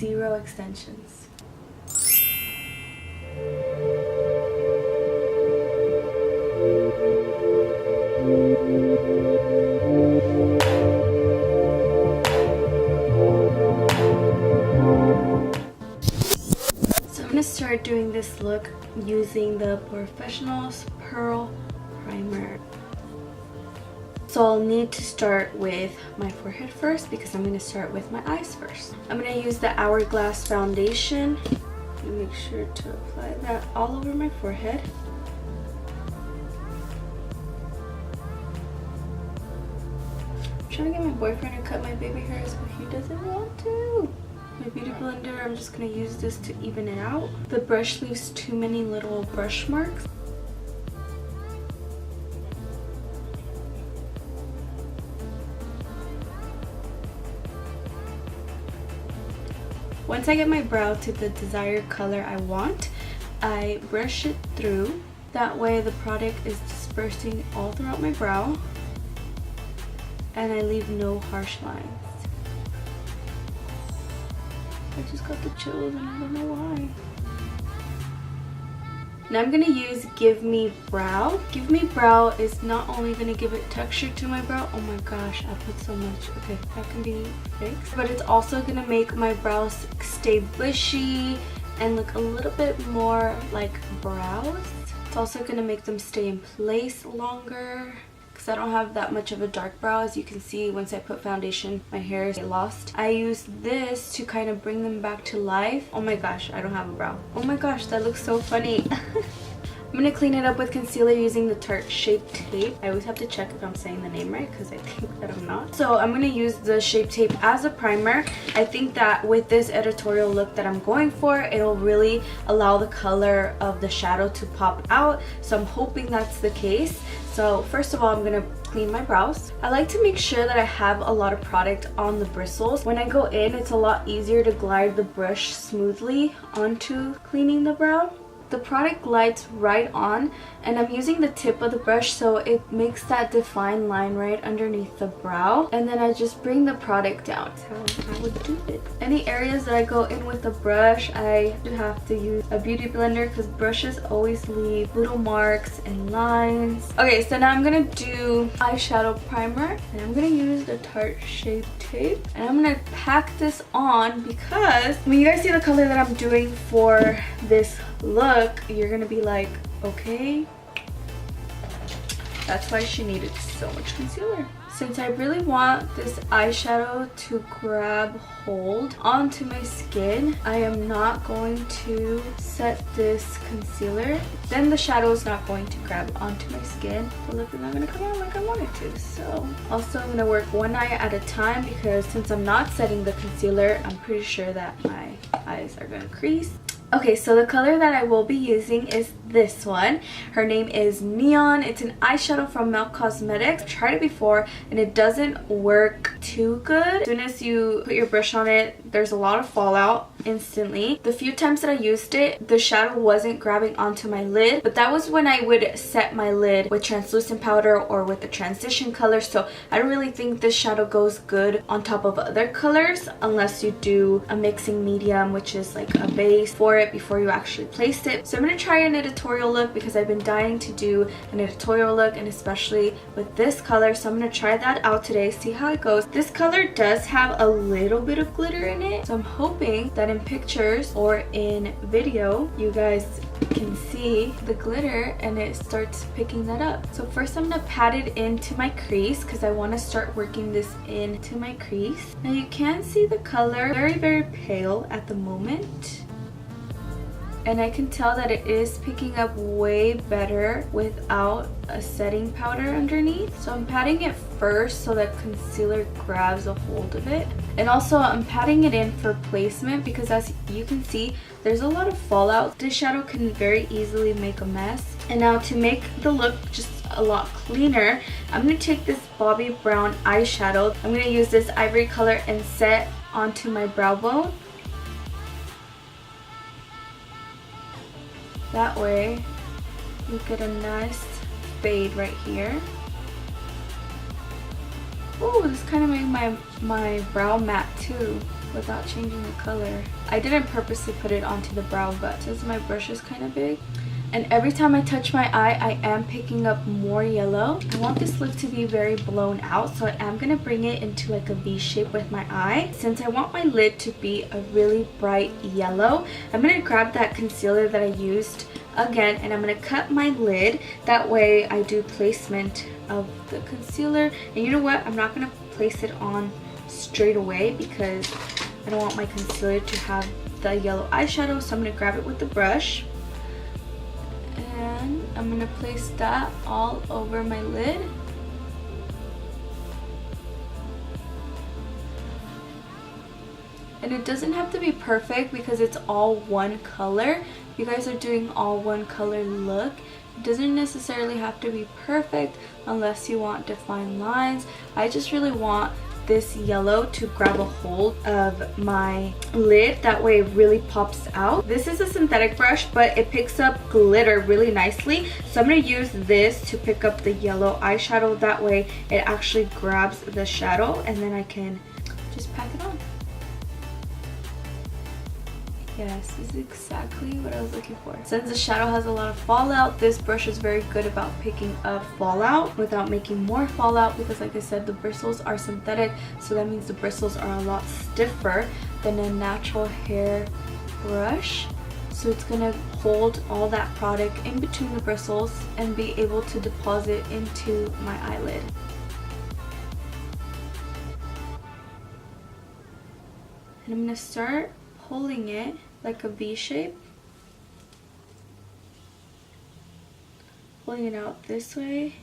zero extensions. So I'm gonna start doing this look using the Professional's Pearl Primer. So I'll need to start with my forehead first because I'm going to start with my eyes first. I'm going to use the Hourglass foundation and make sure to apply that all over my forehead. I'm trying to get my boyfriend to cut my baby hairs, but he doesn't want to. My beauty blender, I'm just going to use this to even it out. The brush leaves too many little brush marks. Once I get my brow to the desired color I want, I brush it through. That way the product is dispersing all throughout my brow and I leave no harsh lines. I just got the chills and I don't know why. Now I'm going to use Give Me Brow. Give Me Brow is not only going to give it texture to my brow. Oh my gosh, I put so much. Okay, that can be fixed. But it's also going to make my brows stay bushy and look a little bit more like brows. It's also going to make them stay in place longer. Because I don't have that much of a dark brow. As you can see, once I put foundation, my hairs get lost. I use this to kind of bring them back to life. Oh my gosh, I don't have a brow. Oh my gosh, that looks so funny. I'm going to clean it up with concealer using the Tarte Shape Tape. I always have to check if I'm saying the name right because I think that I'm not. So I'm going to use the Shape Tape as a primer. I think that with this editorial look that I'm going for, it'll really allow the color of the shadow to pop out. So I'm hoping that's the case. So first of all, I'm going to clean my brows. I like to make sure that I have a lot of product on the bristles. When I go in, it's a lot easier to glide the brush smoothly onto cleaning the brow. The product glides right on and I'm using the tip of the brush so it makes that defined line right underneath the brow, and then I just bring the product down. That's how I would do it. Any areas that I go in with the brush, I do have to use a beauty blender because brushes always leave little marks and lines. Okay, so now I'm gonna do eyeshadow primer and I'm gonna use the Tarte Shape Tape and I'm gonna pack this on because when you guys see the color that I'm doing for this look, you're gonna be like, okay, that's why she needed so much concealer. Since I really want this eyeshadow to grab hold onto my skin, I am not going to set this concealer. Then the shadow is not going to grab onto my skin. The look is not going to come out like I want it to. So also I'm going to work one eye at a time because since I'm not setting the concealer, I'm pretty sure that my eyes are going to crease. Okay, so the color that I will be using is this one. Her name is Neon. It's an eyeshadow from Milk Cosmetics. I've tried it before and it doesn't work too good. As soon as you put your brush on it, there's a lot of fallout instantly. The few times that I used it, the shadow wasn't grabbing onto my lid, but that was when I would set my lid with translucent powder or with the transition color. So I don't really think this shadow goes good on top of other colors unless you do a mixing medium, which is like a base for it before you actually place it. So I'm going to try an editorial look because I've been dying to do an editorial look, and especially with this color. So I'm going to try that out today, see how it goes. This color does have a little bit of glitter in it, so I'm hoping that in pictures or in video you guys can see the glitter and it starts picking that up. So first I'm going to pat it into my crease because I want to start working this into my crease. Now you can see the color very pale at the moment, and I can tell that it is picking up way better without a setting powder underneath. So I'm patting it first so that concealer grabs a hold of it. And also I'm patting it in for placement because as you can see, there's a lot of fallout. This shadow can very easily make a mess. And now to make the look just a lot cleaner, I'm going to take this Bobbi Brown eyeshadow. I'm going to use this ivory color and set onto my brow bone. That way you get a nice fade right here. Oh, this kind of made my brow matte too. without changing the color. I didn't purposely put it onto the brow, but since my brush is kind of big, and every time I touch my eye, I am picking up more yellow. I want this look to be very blown out, so I am going to bring it into like a V shape with my eye. Since I want my lid to be a really bright yellow, I'm going to grab that concealer that I used again, and I'm going to cut my lid. That way I do placement of the concealer. And you know what? I'm not going to place it on straight away because I don't want my concealer to have the yellow eyeshadow, so I'm going to grab it with the brush. And I'm going to place that all over my lid. And it doesn't have to be perfect because it's all one color. If you guys are doing all one color look, it doesn't necessarily have to be perfect unless you want defined lines. I just really want this yellow to grab a hold of my lid, that way it really pops out. This is a synthetic brush, but it picks up glitter really nicely, so I'm going to use this to pick up the yellow eyeshadow. That way it actually grabs the shadow, and then I can just pack it on. Yes, this is exactly what I was looking for. Since the shadow has a lot of fallout, this brush is very good about picking up fallout without making more fallout, because like I said, the bristles are synthetic, so that means the bristles are a lot stiffer than a natural hair brush. So it's going to hold all that product in between the bristles and be able to deposit into my eyelid. And I'm going to start pulling it like a V shape, pulling it out this way.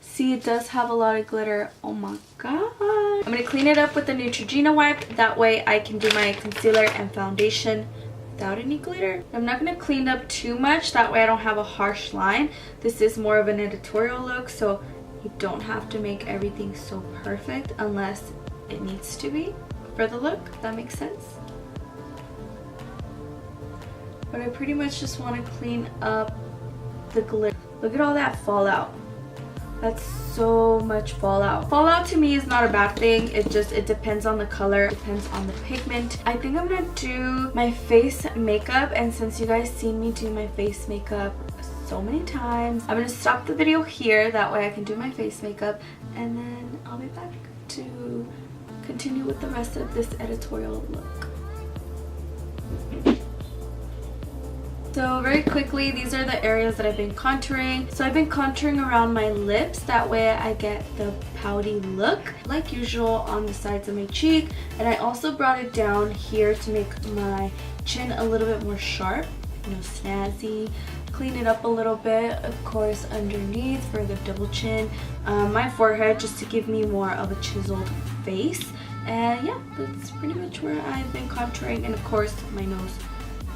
See, it does have a lot of glitter. Oh my god. I'm going to clean it up with the Neutrogena wipe, that way I can do my concealer and foundation without any glitter. I'm not going to clean up too much, that way I don't have a harsh line. This is more of an editorial look, so you don't have to make everything so perfect unless it needs to be for the look. That makes sense. But I pretty much just want to clean up the glitter. Look at all that fallout. That's so much fallout. Fallout to me is not a bad thing. It depends on the color, it depends on the pigment. I think I'm gonna do my face makeup, and since you guys seen me do my face makeup so many times, I'm gonna stop the video here, that way I can do my face makeup, and then I'll be back to continue with the rest of this editorial look. So very quickly, these are the areas that I've been contouring. So I've been contouring around my lips, that way I get the pouty look like usual on the sides of my cheek. And I also brought it down here to make my chin a little bit more sharp, you know, snazzy. Clean it up a little bit, of course, underneath for the double chin, my forehead, just to give me more of a chiseled face. And yeah, that's pretty much where I've been contouring, and of course my nose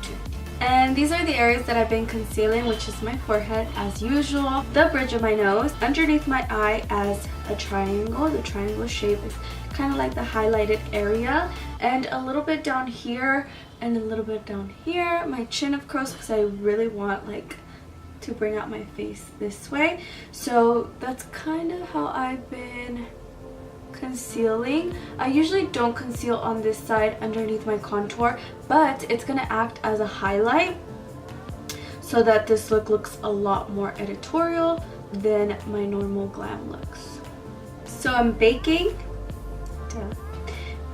too. And these are the areas that I've been concealing, which is my forehead as usual, the bridge of my nose, underneath my eye as a triangle. The triangle shape is kind of like the highlighted area, and a little bit down here and a little bit down here. My chin, of course, because I really want like to bring out my face this way. So that's kind of how I've been concealing. I usually don't conceal on this side underneath my contour, but it's gonna act as a highlight so that this look looks a lot more editorial than my normal glam looks. So I'm baking.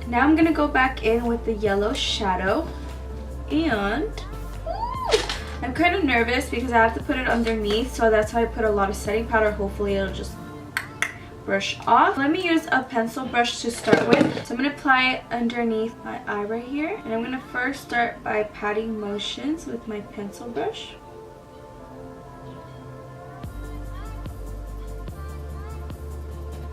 Now I'm gonna go back in with the yellow shadow, and I'm kind of nervous because I have to put it underneath, so that's why I put a lot of setting powder. Hopefully it'll just brush off. Let me use a pencil brush to start with. So I'm going to apply it underneath my eye right here, and I'm going to first start by patting motions with my pencil brush.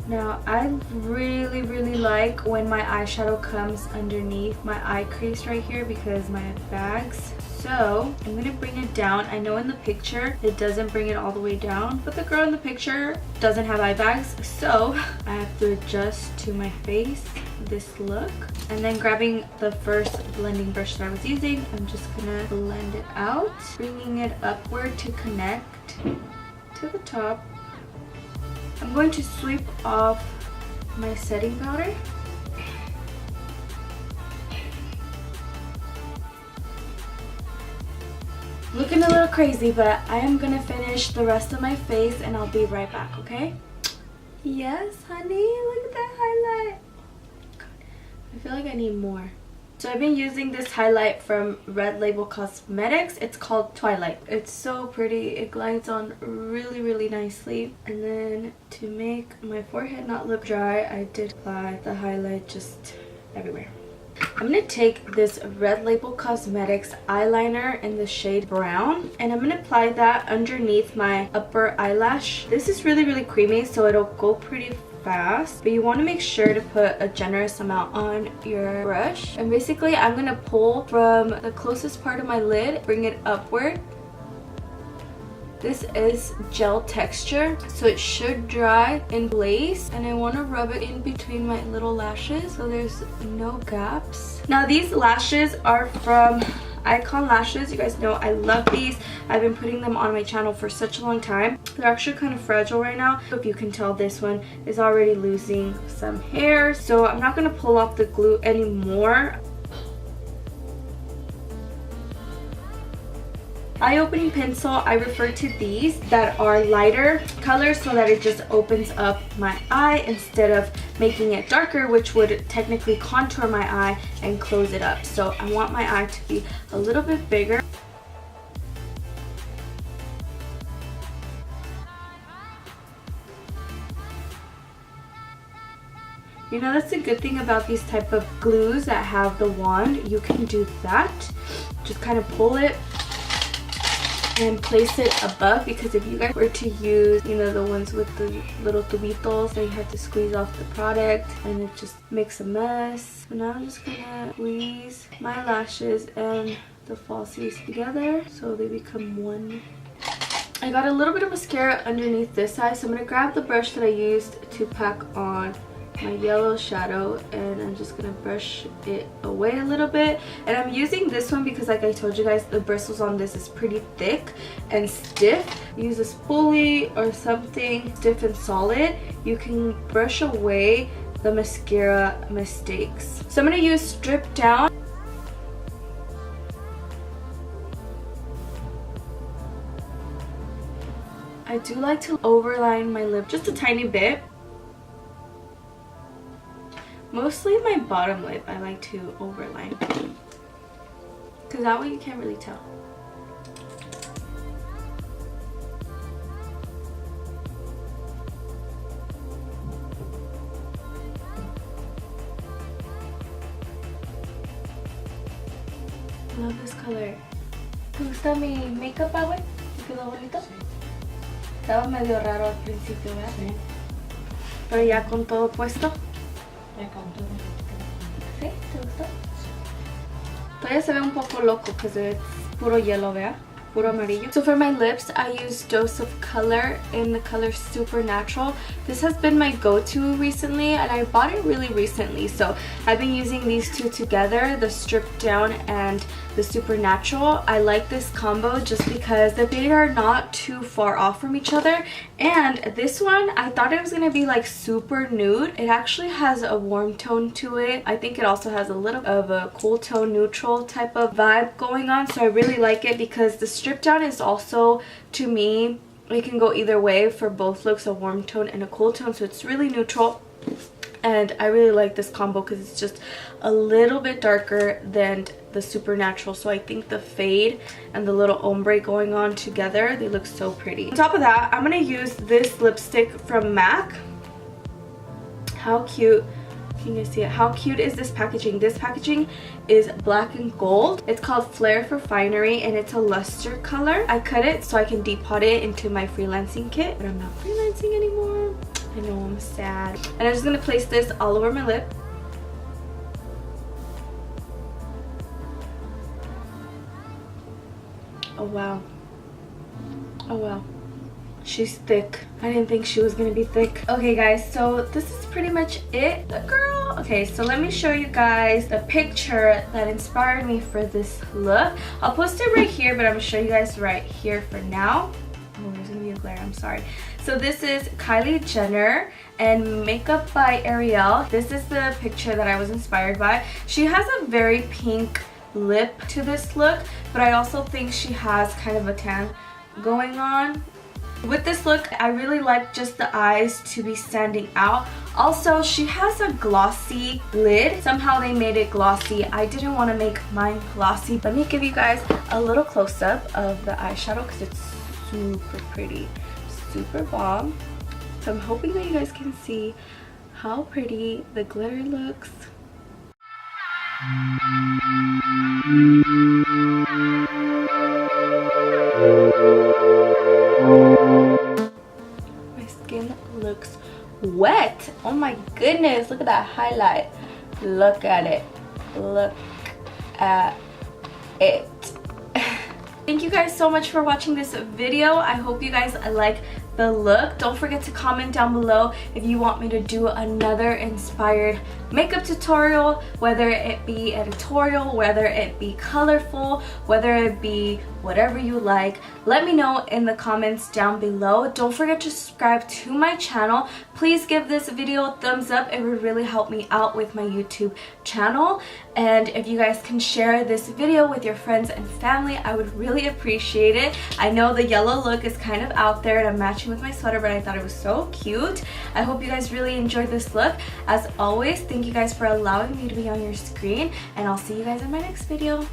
Now I really like when my eyeshadow comes underneath my eye crease right here because my bags. So I'm going to bring it down. I know in the picture it doesn't bring it all the way down, but the girl in the picture doesn't have eye bags, so I have to adjust to my face this look. And then grabbing the first blending brush that I was using, I'm just going to blend it out, bringing it upward to connect to the top. I'm going to sweep off my setting powder Looking a little crazy, but I am gonna finish the rest of my face and I'll be right back, okay? Yes, honey, look at that highlight. I feel like I need more. So I've been using this highlight from Red Label Cosmetics. It's called Twilight. It's so pretty. It glides on really, really nicely. And then to make my forehead not look dry, I did apply the highlight just everywhere. I'm going to take this Red Label Cosmetics eyeliner in the shade Brown, and I'm going to apply that underneath my upper eyelash. This is really, really creamy, so it'll go pretty fast, but you want to make sure to put a generous amount on your brush. And basically I'm going to pull from the closest part of my lid, bring it upward. This is gel texture, so it should dry in place, and I want to rub it in between my little lashes so there's no gaps. Now these lashes are from Icon Lashes. You guys know I love these. I've been putting them on my channel for such a long time. They're actually kind of fragile right now. If you can tell, this one is already losing some hair, so I'm not going to pull off the glue anymore. Eye-opening pencil, I refer to these that are lighter colors so that it just opens up my eye instead of making it darker, which would technically contour my eye and close it up. So I want my eye to be a little bit bigger. You know, that's a good thing about these type of glues that have the wand. You can do that. Just kind of pull it and place it above, because if you guys were to use, you know, the ones with the little tubitos, then you have to squeeze off the product and it just makes a mess. So now I'm just gonna squeeze my lashes and the falsies together so they become one. I got a little bit of mascara underneath this eye, so I'm gonna grab the brush that I used to pack on my yellow shadow, and I'm just gonna brush it away a little bit. And I'm using this one because, like I told you guys, the bristles on this is pretty thick and stiff. Use a spoolie or something stiff and solid. You can brush away the mascara mistakes. So I'm gonna use Strip Down. I do like to overline my lip just a tiny bit. Mostly my bottom lip I like to overline, because that way you can't really tell. Love this color. ¿Te gusta mi makeup agua? ¿Te quedó bonito? Estaba medio raro al principio, ¿verdad? Sí. Pero ya con todo puesto. ¿Sí? ¿Te gustó? Todavía se ve un poco loco because it's puro yellow, ¿vea? Puro amarillo. So for my lips, I use Dose of Color in the color Supernatural. This has been my go-to recently, and I bought it really recently. So I've been using these two together, the Stripped Down and the Supernatural. I like this combo just because the shades are not too far off from each other. And this one, I thought it was going to be like super nude. It actually has a warm tone to it. I think it also has a little of a cool tone neutral type of vibe going on. So I really like it because the Stripped Down is also, to me, it can go either way for both looks, a warm tone and a cool tone. So it's really neutral. And I really like this combo because it's just a little bit darker than the Supernatural. So I think the fade and the little ombre going on together, they look so pretty. On top of that, I'm going to use this lipstick from MAC. How cute. Can you see it? How cute is this packaging? This packaging is black and gold. It's called Flare for Finery, and it's a luster color. I cut it so I can depot it into my freelancing kit, but I'm not freelancing anymore. I know, I'm sad. And I'm just gonna place this all over my lip. Oh wow. Oh wow. She's thick. I didn't think she was gonna be thick. Okay guys, so this is pretty much it. The girl. Okay, so let me show you guys the picture that inspired me for this look. I'll post it right here, but I'm gonna show you guys right here for now. Oh, there's gonna be a glare, I'm sorry. So this is Kylie Jenner and Makeup by Ariel. This is the picture that I was inspired by. She has a very pink lip to this look, but I also think she has kind of a tan going on. With this look, I really like just the eyes to be standing out. Also, she has a glossy lid. Somehow they made it glossy. I didn't want to make mine glossy. Let me give you guys a little close-up of the eyeshadow because it's super pretty, super bomb. So I'm hoping that you guys can see how pretty the glitter looks. My skin looks wet. Oh my goodness, look at that highlight. Look at it. Look at it. Thank you guys so much for watching this video. I hope you guys like the look. Don't forget to comment down below if you want me to do another inspired makeup tutorial, whether it be editorial, whether it be colorful, whether it be whatever you like. Let me know in the comments down below. Don't forget to subscribe to my channel. Please give this video a thumbs up. It would really help me out with my YouTube channel. And if you guys can share this video with your friends and family, I would really appreciate it. I know the yellow look is kind of out there and I'm matching with my sweater, but I thought it was so cute. I hope you guys really enjoyed this look. As always, thank you guys for allowing me to be on your screen, and I'll see you guys in my next video.